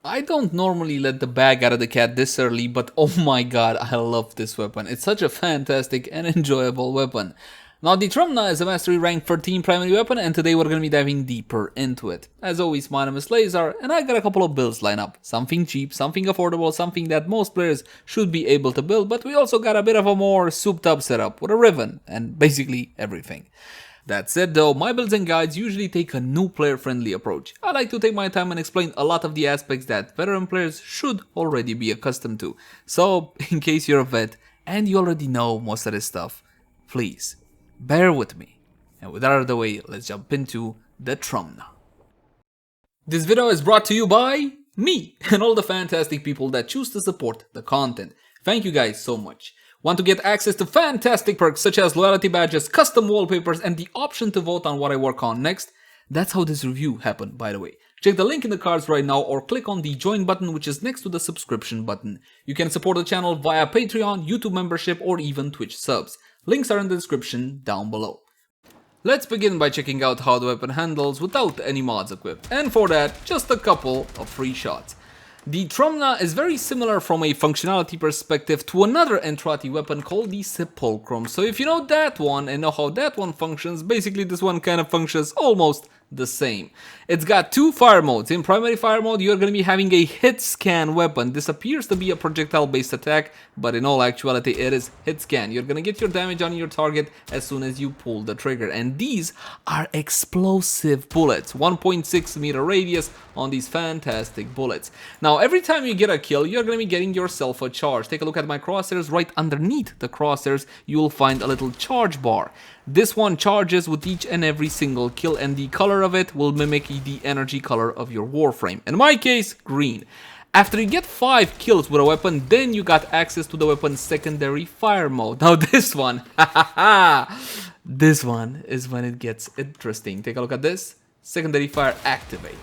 I don't normally let the bag out of the cat this early, but oh my god, I love this weapon. It's such a fantastic and enjoyable weapon. Now, the Trumna is a Mastery Rank 13 primary weapon, and today we're going to be diving deeper into it. As always, my name is Leyzar, and I got a couple of builds lined up. Something cheap, something affordable, something that most players should be able to build, but we also got a bit of a more souped up setup with a Riven, and basically everything. That said though, my builds and guides usually take a new player friendly approach. I like to take my time and explain a lot of the aspects that veteran players should already be accustomed to. So, in case you're a vet and you already know most of this stuff, please, bear with me. And with that out of the way, let's jump into the Trumna. This video is brought to you by me and all the fantastic people that choose to support the content. Thank you guys so much. Want to get access to fantastic perks such as loyalty badges, custom wallpapers, and the option to vote on what I work on next? That's how this review happened, by the way. Check the link in the cards right now or click on the join button which is next to the subscription button. You can support the channel via Patreon, YouTube membership, or even Twitch subs. Links are in the description down below. Let's begin by checking out how the weapon handles without any mods equipped, and for that, just a couple of free shots. The Trumna is very similar from a functionality perspective to another Entrati weapon called the Sepulchrum. So if you know that one and know how that one functions, basically this one kind of functions almost the same. It's got two fire modes. In primary fire mode, you're going to be having a hit scan weapon. This appears to be a projectile based attack, but in all actuality it is hit scan. You're going to get your damage on your target as soon as you pull the trigger, and these are explosive bullets. 1.6 meter radius on these fantastic bullets. Now every time you get a kill, you're going to be getting yourself a charge. Take a look at my crosshairs. Right underneath the crosshairs you'll find a little charge bar. This one charges with each and every single kill, and the color of it will mimic the energy color of your Warframe. In my case, green. After you get 5 kills with a weapon, then you got access to the weapon's secondary fire mode. Now this one, this one is when it gets interesting. Take a look at this. Secondary fire activate.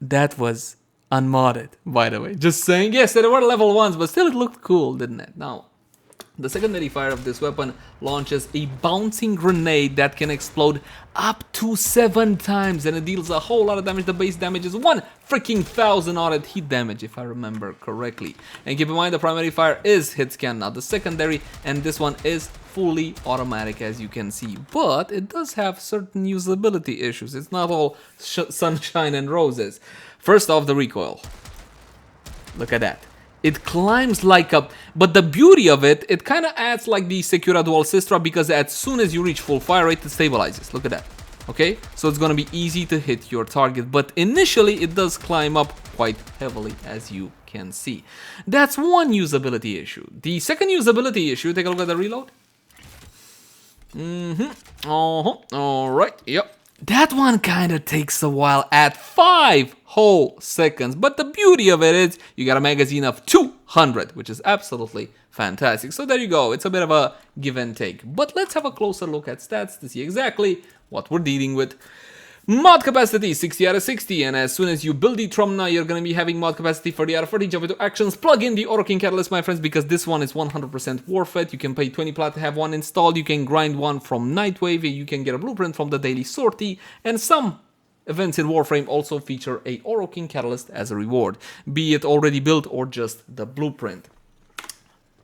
That was unmodded, by the way. Just saying. Yes, there were level 1s, but still it looked cool, didn't it? Now, the secondary fire of this weapon launches a bouncing grenade that can explode up to 7 times, and it deals a whole lot of damage. The base damage is 1,000 added hit damage, if I remember correctly. And keep in mind, the primary fire is hit scan, not the secondary, and this one is fully automatic, as you can see, but it does have certain usability issues. It's not all sunshine and roses. First off, the recoil. Look at that. It climbs like a... But the beauty of it, it kind of adds like the Secura Dual Sistra, because as soon as you reach full fire rate, it stabilizes. Look at that. Okay? So it's going to be easy to hit your target, but initially it does climb up quite heavily, as you can see. That's one usability issue. The second usability issue, take a look at the reload. Alright, yep. That one kind of takes a while at 5 whole seconds, but the beauty of it is you got a magazine of 200, which is absolutely fantastic. So there you go, it's a bit of a give and take. But let's have a closer look at stats to see exactly what we're dealing with. Mod capacity 60 out of 60, and as soon as you build the Trumna, you're going to be having mod capacity 30 out of 40. Jump into actions, plug in the Oro King Catalyst, my friends, because this one is 100% worth it. You can pay 20 plat to have one installed, you can grind one from Nightwave, you can get a blueprint from the daily sortie, and some events in Warframe also feature a Oro King Catalyst as a reward, be it already built or just the blueprint.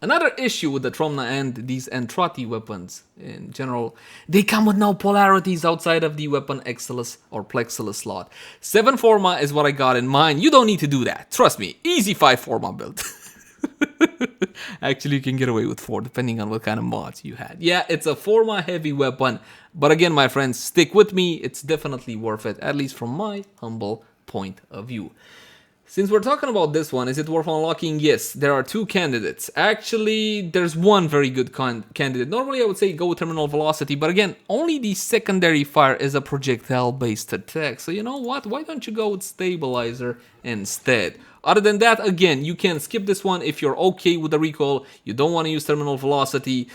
Another issue with the Trumna and these Entrati weapons in general, they come with no polarities outside of the weapon Exilis or Plexilus slot. 7 Forma is what I got in mind. You don't need to do that. Trust me, easy 5 Forma build. Actually, you can get away with 4 depending on what kind of mods you had. Yeah, it's a Forma heavy weapon, but again, my friends, stick with me. It's definitely worth it, at least from my humble point of view. Since we're talking about this one, is it worth unlocking? Yes, there are 2 candidates. Actually, there's one very good candidate. Normally, I would say go with terminal velocity, but again, only the secondary fire is a projectile-based attack. So you know what? Why don't you go with stabilizer instead? Other than that, again, you can skip this one if you're okay with the recoil. You don't want to use terminal velocity.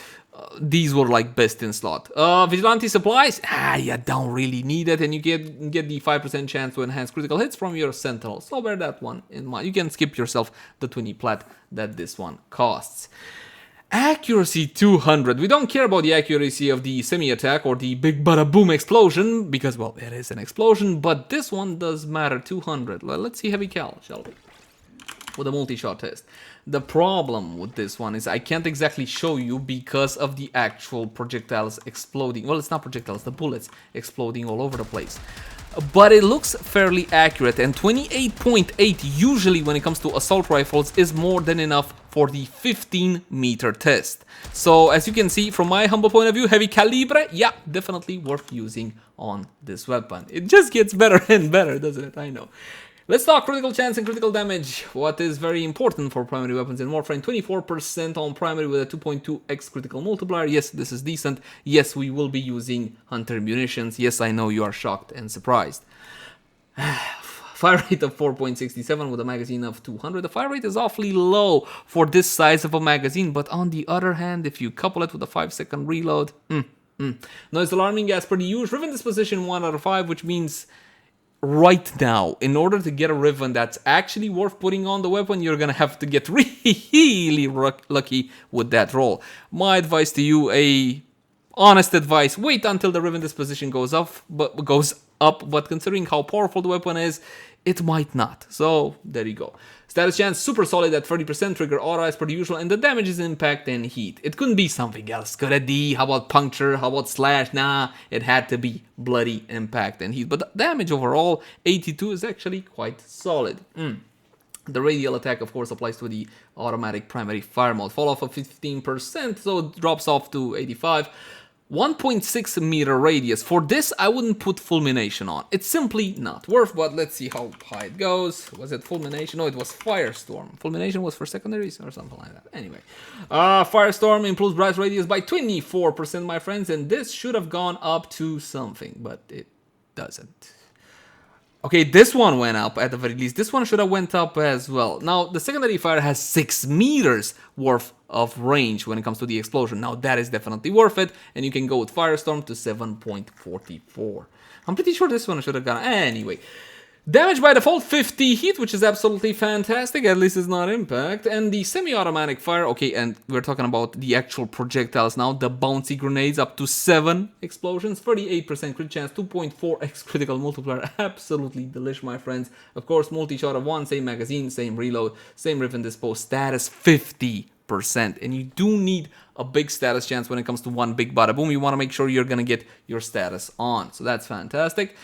These were like best in slot. Vigilante supplies, you don't really need it, and you get the 5% chance to enhance critical hits from your sentinel. So bear that one in mind. You can skip yourself the 20 plat that this one costs. Accuracy 200. We don't care about the accuracy of the semi-attack or the big bada boom explosion because, well, it is an explosion, but this one does matter. 200. Well, let's see heavy cal, shall we? With a multi-shot test. The problem with this one is I can't exactly show you because of the actual projectiles exploding. Well, it's not projectiles, the bullets exploding all over the place. But it looks fairly accurate, and 28.8 usually when it comes to assault rifles is more than enough for the 15-meter test. So as you can see from my humble point of view, heavy calibre, yeah, definitely worth using on this weapon. It just gets better and better, doesn't it? I know. Let's talk critical chance and critical damage. What is very important for primary weapons in Warframe, 24% on primary with a 2.2x critical multiplier. Yes, this is decent. Yes, we will be using hunter munitions. Yes, I know you are shocked and surprised. Fire rate of 4.67 with a magazine of 200. The fire rate is awfully low for this size of a magazine, but on the other hand, if you couple it with a 5-second reload, noise alarming as per the usual. Riven disposition 1 out of 5, which means right now, in order to get a Riven that's actually worth putting on the weapon, you're gonna have to get really lucky with that roll. My advice to you, honest advice, wait until the Riven disposition goes up, but considering how powerful the weapon is, it might not. So there you go. Status chance super solid at 30%, trigger aura as per the usual, and the damage is impact and heat. It couldn't be something else. Could it be? How about puncture? How about slash? Nah, it had to be bloody impact and heat. But the damage overall, 82, is actually quite solid. The radial attack, of course, applies to the automatic primary fire mode. Fall off of 15%, so it drops off to 85. 1.6 meter radius. For this, I wouldn't put fulmination on. It's simply not worth, but let's see how high it goes. Was it fulmination? No, it was firestorm. Fulmination was for secondaries or something like that. Anyway, firestorm improves blast radius by 24%, my friends, and this should have gone up to something, but it doesn't. Okay, this one went up at the very least. This one should have went up as well. Now, the secondary fire has 6 meters worth of range when it comes to the explosion. Now, that is definitely worth it, and you can go with Firestorm to 7.44. I'm pretty sure this one should have gone... Anyway, damage by default, 50 heat, which is absolutely fantastic. At least it's not impact. And the semi-automatic fire, okay, and we're talking about the actual projectiles now. The bouncy grenades up to 7 explosions, 38% crit chance, 2.4x critical multiplier. Absolutely delish, my friends. Of course, multi-shot of 1, same magazine, same reload, same Riven dispo, status 50%. And you do need a big status chance when it comes to one big bada boom. You want to make sure you're going to get your status on. So that's fantastic.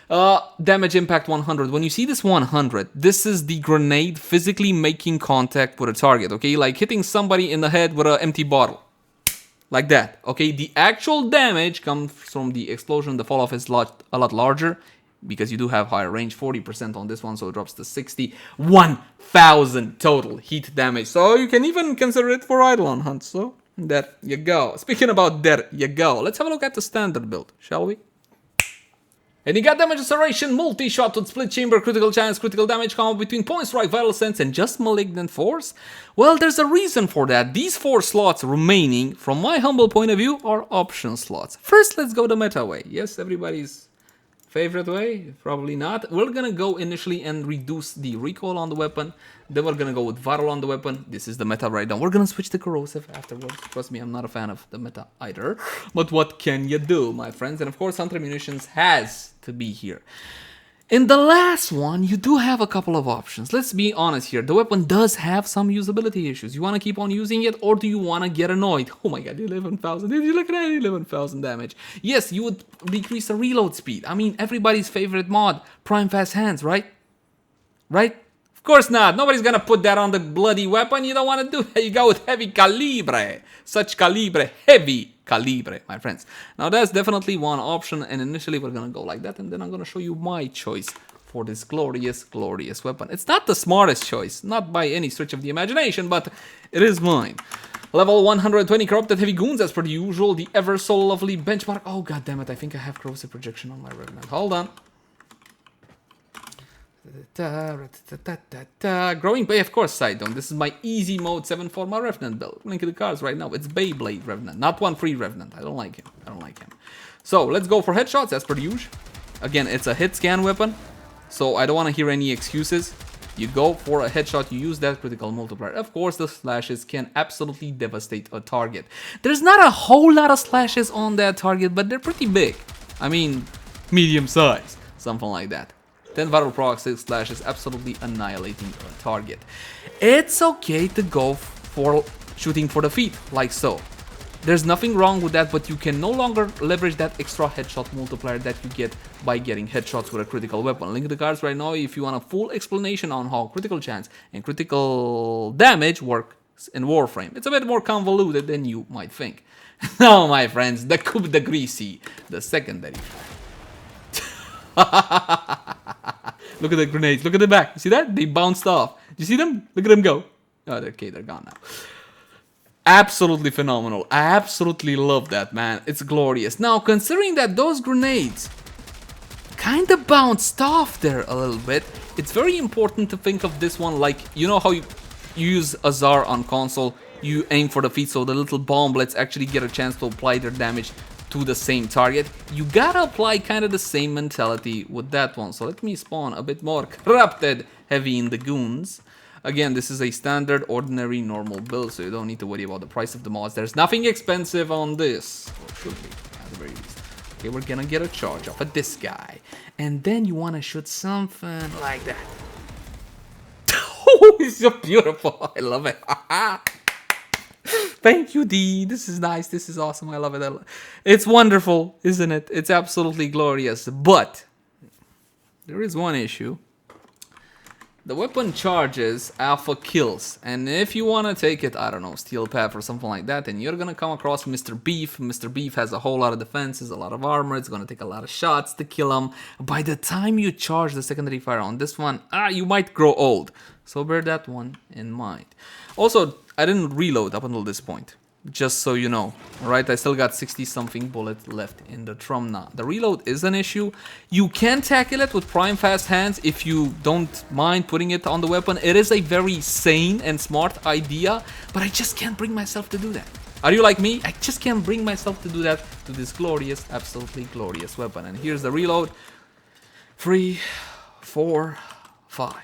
Damage impact 100. When you see this 100, this is the grenade physically making contact with a target, okay? Like hitting somebody in the head with an empty bottle. Like that, okay? The actual damage comes from the explosion. The fall off is a lot larger because you do have higher range, 40% on this one, so it drops to 60. 1,000 total heat damage. So you can even consider it for Eidolon Hunt. So there you go. Speaking about there you go, let's have a look at the standard build, shall we? And you got damage acceleration, multi-shot with split chamber, critical chance, critical damage combo between point strike, vital sense, and just malignant force? Well, there's a reason for that. These 4 slots remaining, from my humble point of view, are option slots. First, let's go the meta way. Yes, everybody's favorite way? Probably not. We're gonna go initially and reduce the recoil on the weapon. Then we're gonna go with vital on the weapon. This is the meta right now. We're gonna switch to corrosive afterwards. Trust me, I'm not a fan of the meta either. But what can you do, my friends? And of course, hunter munitions has to be here. In the last one, you do have a couple of options. Let's be honest here. The weapon does have some usability issues. You want to keep on using it, or do you want to get annoyed? Oh my god, 11,000. Did you look at that? 11,000 damage. Yes, you would decrease the reload speed. I mean, everybody's favorite mod, Prime Fast Hands, right? Right? Of course not. Nobody's gonna put that on the bloody weapon. You don't want to do that. You go with heavy calibre. Such calibre. Heavy calibre, my friends. Now that's definitely one option, and initially we're gonna go like that, and then I'm gonna show you my choice for this glorious, glorious weapon. It's not the smartest choice, not by any stretch of the imagination, but it is mine. Level 120 corrupted heavy goons as per the usual, the ever so lovely benchmark. Oh god damn it, I think I have corrosive projection on my Revenant. Hold on. Growing Bay, of course, side dome. This is my easy mode 7 for my Revenant build. Link in the cards right now. It's Beyblade Revenant, not one free Revenant. I don't like him. I don't like him. So let's go for headshots as per usual. Again, it's a hit scan weapon, so I don't want to hear any excuses. You go for a headshot, you use that critical multiplier. Of course, the slashes can absolutely devastate a target. There's not a whole lot of slashes on that target, but they're pretty big. I mean, medium size, something like that. 10 viral proc, 6 slashes, absolutely annihilating a target. It's okay to go for shooting for the feet, like so. There's nothing wrong with that, but you can no longer leverage that extra headshot multiplier that you get by getting headshots with a critical weapon. Link in the cards right now if you want a full explanation on how critical chance and critical damage works in Warframe. It's a bit more convoluted than you might think. Now, my friends, the coup de greasy, the secondary. Look at the grenades, look at the back. You see that? They bounced off. You see them? Look at them go. Oh, okay, they're gone now. Absolutely phenomenal. I absolutely love that, man. It's glorious. Now, considering that those grenades kind of bounced off there a little bit, it's very important to think of this one like, you know how you use Azar on console, you aim for the feet so the little bomblets actually get a chance to apply their damage to the same target. You gotta apply kind of the same mentality with that one. So let me spawn a bit more corrupted heavy in the goons. Again, this is a standard, ordinary, normal build, so you don't need to worry about the price of the mods. There's nothing expensive on this. Or should be, at the very least. Okay, we're gonna get a charge off of this guy. And then you wanna shoot something like that. Oh, it's so beautiful. I love it. Thank you, D. This is nice. This is awesome. I love it. It's wonderful, isn't it? It's absolutely glorious. But there is one issue. The weapon charges alpha kills, and if you want to take it, I don't know, steel path or something like that, then you're gonna come across Mr. Beef. Mr. Beef has a whole lot of defenses, a lot of armor, it's gonna take a lot of shots to kill him. By the time you charge the secondary fire on this one, you might grow old. So bear that one in mind. Also, I didn't reload up until this point. Just so you know, alright, I still got 60-something bullets left in the Trumna. The reload is an issue. You can tackle it with prime fast hands if you don't mind putting it on the weapon. It is a very sane and smart idea, but I just can't bring myself to do that. Are you like me? I just can't bring myself to do that to this glorious, absolutely glorious weapon. And here's the reload. 3, 4, 5.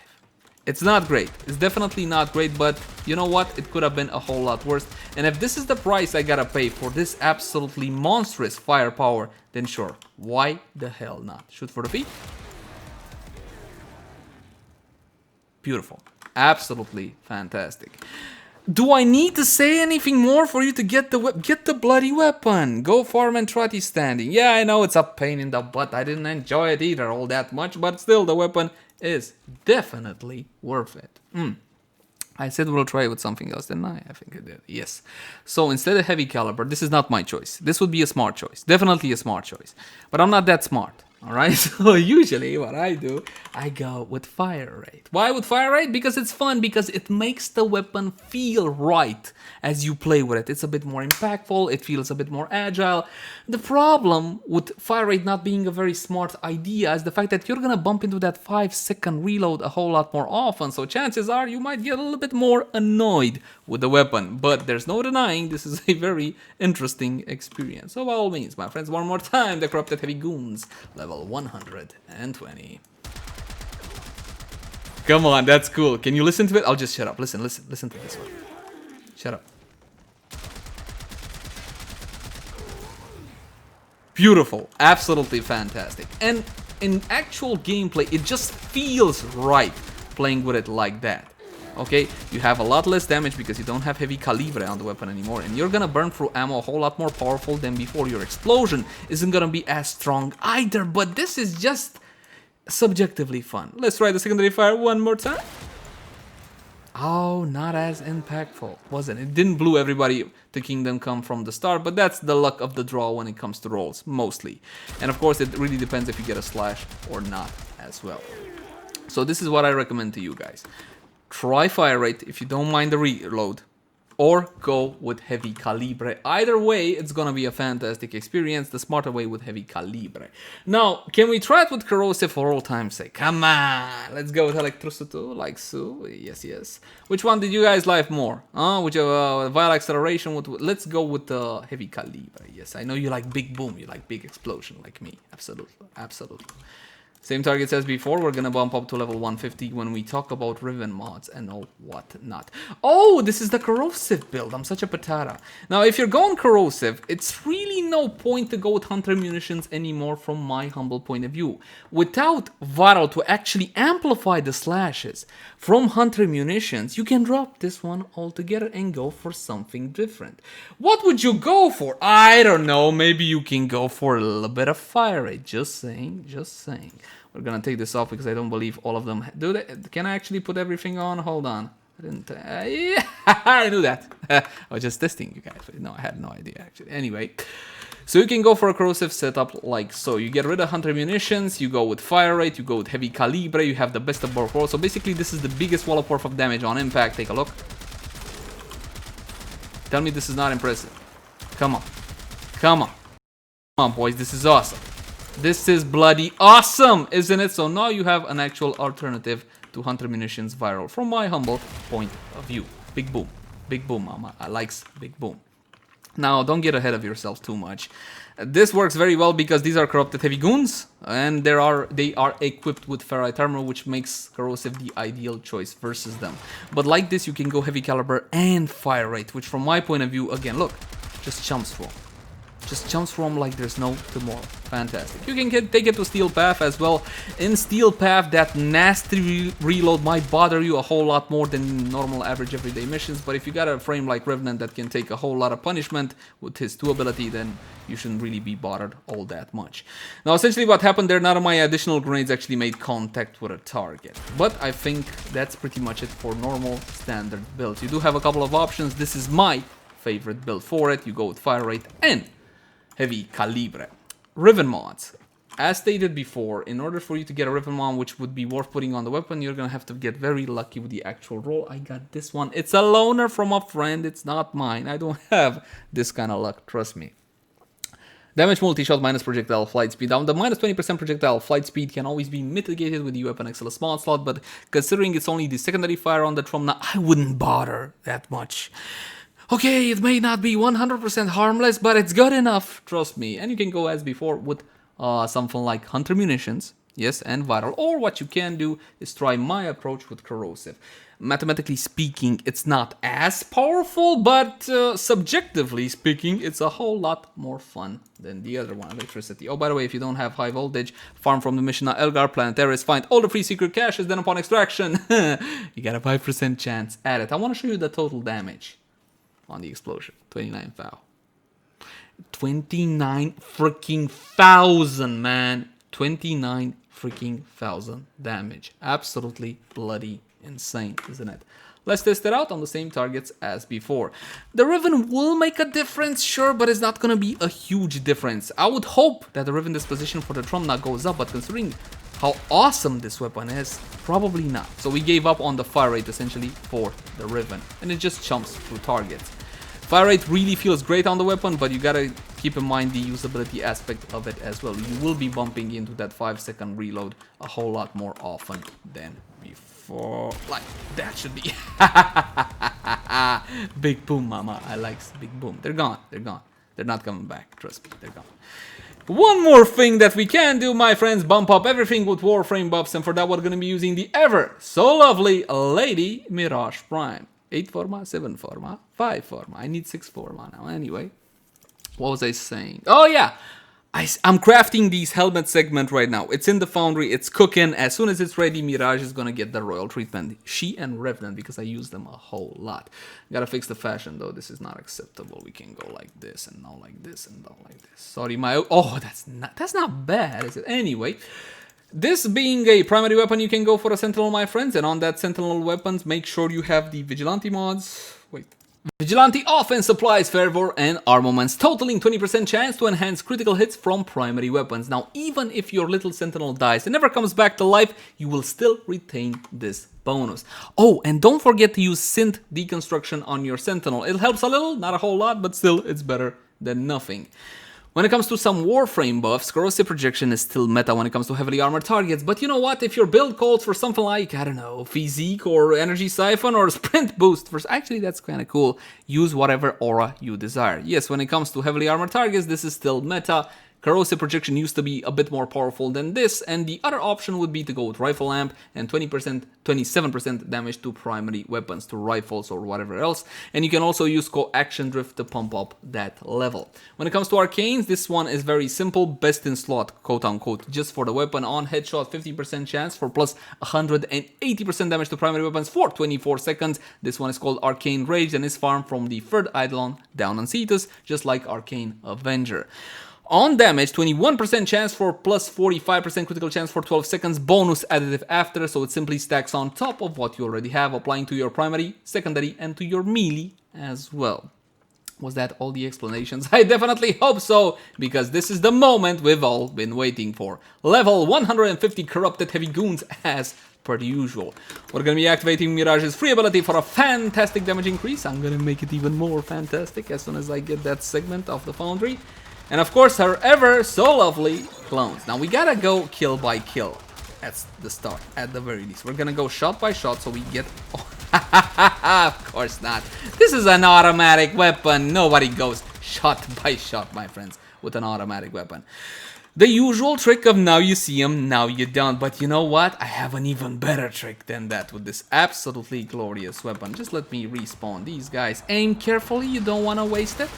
It's not great. It's definitely not great, but you know what? It could have been a whole lot worse. And if this is the price I gotta pay for this absolutely monstrous firepower, then sure, why the hell not? Shoot for the feet. Beautiful. Absolutely fantastic. Do I need to say anything more for you to get the bloody weapon? Go farm Entrati standing. Yeah, I know it's a pain in the butt. I didn't enjoy it either all that much, but still the weapon is definitely worth it. I said we'll try it with something else, didn't I? I think I did. Yes. So instead of heavy caliber, this is not my choice. This would be a smart choice. Definitely a smart choice. But I'm not that smart. Alright, so usually what I do, I go with fire rate. Why with fire rate? Because it's fun, because it makes the weapon feel right as you play with it. It's a bit more impactful, it feels a bit more agile. The problem with fire rate not being a very smart idea is the fact that you're gonna bump into that 5-second reload a whole lot more often, so chances are you might get a little bit more annoyed with the weapon. But there's no denying this is a very interesting experience. So by all means, my friends, one more time, the Corrupted Heavy Goons, level 120. Come on, that's cool. Can you listen to it? I'll just shut up. Listen to this one. Shut up. Beautiful. Absolutely fantastic. And in actual gameplay, it just feels right playing with it like that. Okay, you have a lot less damage because you don't have heavy calibre on the weapon anymore, and you're gonna burn through ammo a whole lot more powerful than before. Your explosion isn't gonna be as strong either, but this is just subjectively fun. Let's try the secondary fire one more time. Oh, not as impactful, wasn't it? It didn't blow everybody to Kingdom Come from the start, but that's the luck of the draw when it comes to rolls, mostly. And of course, it really depends if you get a slash or not as well. So this is what I recommend to you guys. Try fire rate if you don't mind the reload, or go with heavy calibre. Either way, it's gonna be a fantastic experience. The smarter way with heavy calibre. Now, can we try it with corrosive for all time's sake? Come on, let's go with electricity, like so. Yes, yes. Which one did you guys like more? Which vial acceleration? Let's go with the heavy calibre. Yes, I know you like big boom, you like big explosion, like me. Absolutely, absolutely. Same targets as before, we're gonna bump up to level 150 when we talk about Riven mods and all whatnot. Oh, this is the corrosive build. I'm such a patata. Now, if you're going corrosive, it's really no point to go with Hunter munitions anymore from my humble point of view. Without viral to actually amplify the slashes from Hunter munitions, you can drop this one altogether and go for something different. What would you go for? I don't know. Maybe you can go for a little bit of fire rate. Just saying, just saying. We're gonna take this off because I don't believe all of them do that. Can I actually put everything on? Hold on. I didn't. Yeah, I knew that. I was just testing you guys. No, I had no idea actually. Anyway, so you can go for a corrosive setup like so. You get rid of Hunter munitions. You go with fire rate. You go with heavy calibre. You have the best of both worlds. So basically, this is the biggest wallop worth of damage on impact. Take a look. Tell me this is not impressive. Come on, come on, come on, boys. This is awesome. This is bloody awesome, isn't it? So now you have an actual alternative to Hunter munitions viral from my humble point of view. Big boom. Big boom, mama. I likes big boom. Now, don't get ahead of yourself too much. This works very well because these are corrupted heavy goons, and they are equipped with ferrite armor, which makes corrosive the ideal choice versus them. But like this, you can go heavy caliber and fire rate, which from my point of view, again, look, just chumps through. Just jumps from like there's no tomorrow. Fantastic. You can take it to Steel Path as well. In Steel Path, that nasty reload might bother you a whole lot more than normal average everyday missions. But if you got a frame like Revenant that can take a whole lot of punishment with his 2 ability, then you shouldn't really be bothered all that much. Now, essentially what happened there, none of my additional grenades actually made contact with a target. But I think that's pretty much it for normal standard builds. You do have a couple of options. This is my favorite build for it. You go with fire rate and heavy calibre. Riven mods. As stated before, in order for you to get a Riven mod which would be worth putting on the weapon, you're gonna have to get very lucky with the actual roll. I got this one. It's a loaner from a friend. It's not mine. I don't have this kind of luck. Trust me. Damage multi-shot minus projectile flight speed. Now, the minus 20% projectile flight speed can always be mitigated with the weapon XL small slot, but considering it's only the secondary fire on the Trumna, I wouldn't bother that much. Okay, it may not be 100% harmless, but it's good enough, trust me. And you can go as before with something like Hunter munitions, yes, and viral. Or what you can do is try my approach with corrosive. Mathematically speaking, it's not as powerful, but subjectively speaking, it's a whole lot more fun than the other one, electricity. Oh, by the way, if you don't have high voltage, farm from the mission Elgar Planetaris, find all the free secret caches, then upon extraction, you got a 5% chance at it. I want to show you the total damage on the explosion. 29 thou. 29 freaking thousand, man. 29 freaking thousand damage. Absolutely bloody insane, isn't it? Let's test it out on the same targets as before. The Riven will make a difference, sure, but it's not gonna be a huge difference. I would hope that the Riven disposition for the Trumna goes up, but considering how awesome this weapon is, probably not. So we gave up on the fire rate essentially for the Riven, and it just chumps through targets. Fire rate really feels great on the weapon, but you gotta keep in mind the usability aspect of it as well. You will be bumping into that 5-second reload a whole lot more often than before. Like, that should be. Big boom, mama. I like big boom. They're gone. They're gone. They're not coming back. Trust me, they're gone. One more thing that we can do, my friends, bump up everything with Warframe buffs, and for that we're gonna be using the ever so lovely Lady Mirage Prime. 8 forma, 7 forma, 5 forma. I need 6 forma now. Anyway, what was I saying? Oh yeah, I'm crafting these helmet segment right now. It's in the foundry. It's cooking. As soon as it's ready, Mirage is gonna get the royal treatment. She and Revenant, because I use them a whole lot. Gotta fix the fashion though. This is not acceptable. We can go like this and not like this and not like this. Sorry, my that's not bad, is it? Anyway. This being a primary weapon, you can go for a Sentinel, my friends, and on that Sentinel weapons, make sure you have the Vigilante mods. Wait. Vigilante offense supplies fervor and armaments, totaling 20% chance to enhance critical hits from primary weapons. Now, even if your little Sentinel dies and never comes back to life, you will still retain this bonus. Oh, and don't forget to use Synth Deconstruction on your Sentinel. It helps a little, not a whole lot, but still, it's better than nothing. When it comes to some Warframe buffs, corrosive projection is still meta when it comes to heavily armored targets, but you know what, if your build calls for something like, I don't know, Physique or Energy Siphon or Sprint Boost, actually that's kinda cool, use whatever aura you desire. Yes, when it comes to heavily armored targets, this is still meta. corrosive projection used to be a bit more powerful than this, and the other option would be to go with rifle lamp and 20%, 27% damage to primary weapons, to rifles or whatever else, and you can also use coaction drift to pump up that level. When it comes to arcanes, this one is very simple, best in slot, quote unquote, just for the weapon. On headshot, 50% chance for plus 180% damage to primary weapons for 24 seconds. This one is called Arcane Rage and is farmed from the third Eidolon down on Cetus, just like Arcane Avenger. On damage, 21% chance for plus 45% critical chance for 12 seconds, bonus additive after, so it simply stacks on top of what you already have, applying to your primary, secondary, and to your melee as well. Was that all the explanations? I definitely hope so, because this is the moment we've all been waiting for. Level 150 Corrupted Heavy Goons as per usual. We're gonna be activating Mirage's free ability for a fantastic damage increase. I'm gonna make it even more fantastic as soon as I get that segment of the Foundry. And of course, her ever so lovely clones. Now we gotta go kill by kill. That's the start, at the very least. We're gonna go shot by shot so we get... Of course not. This is an automatic weapon. Nobody goes shot by shot, my friends, with an automatic weapon. The usual trick of now you see him, now you don't. But you know what? I have an even better trick than that with this absolutely glorious weapon. Just let me respawn these guys. Aim carefully, you don't want to waste it.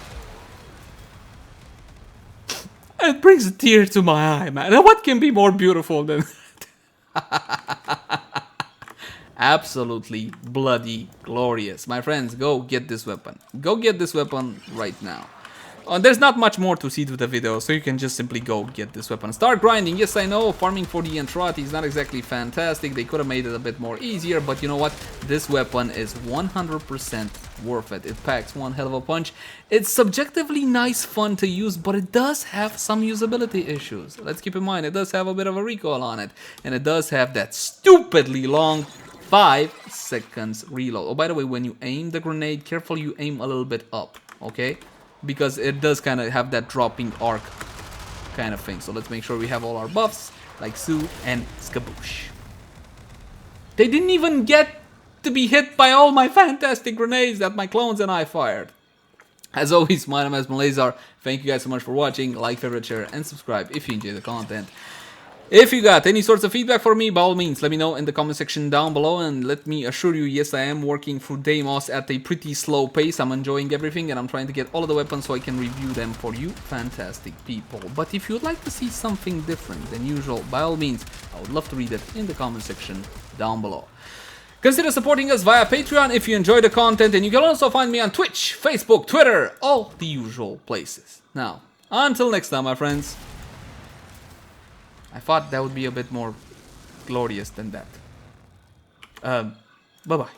It brings a tear to my eye, man. What can be more beautiful than that? Absolutely bloody glorious. My friends, go get this weapon. Go get this weapon right now. There's not much more to see to the video, so you can just simply go get this weapon. Start grinding. Yes, I know, farming for the Entrati is not exactly fantastic. They could have made it a bit more easier, but you know what? This weapon is 100% worth it. It packs one hell of a punch. It's subjectively nice fun to use, but it does have some usability issues. Let's keep in mind, it does have a bit of a recoil on it, and it does have that stupidly long 5 seconds reload. Oh, by the way, when you aim the grenade, careful you aim a little bit up, okay? Because it does kind of have that dropping arc kind of thing. So let's make sure we have all our buffs, like Sue and Skaboosh. They didn't even get to be hit by all my fantastic grenades that my clones and I fired. As always, my name is Leyzar. Thank you guys so much for watching. Like, favorite, share, and subscribe if you enjoy the content. If you got any sorts of feedback for me, by all means, let me know in the comment section down below. And let me assure you, yes, I am working through Deimos at a pretty slow pace. I'm enjoying everything, and I'm trying to get all of the weapons so I can review them for you fantastic people. But if you'd like to see something different than usual, by all means, I would love to read it in the comment section down below. Consider supporting us via Patreon if you enjoy the content, and you can also find me on Twitch, Facebook, Twitter, all the usual places. Now, until next time, my friends. I thought that would be a bit more glorious than that. Bye-bye.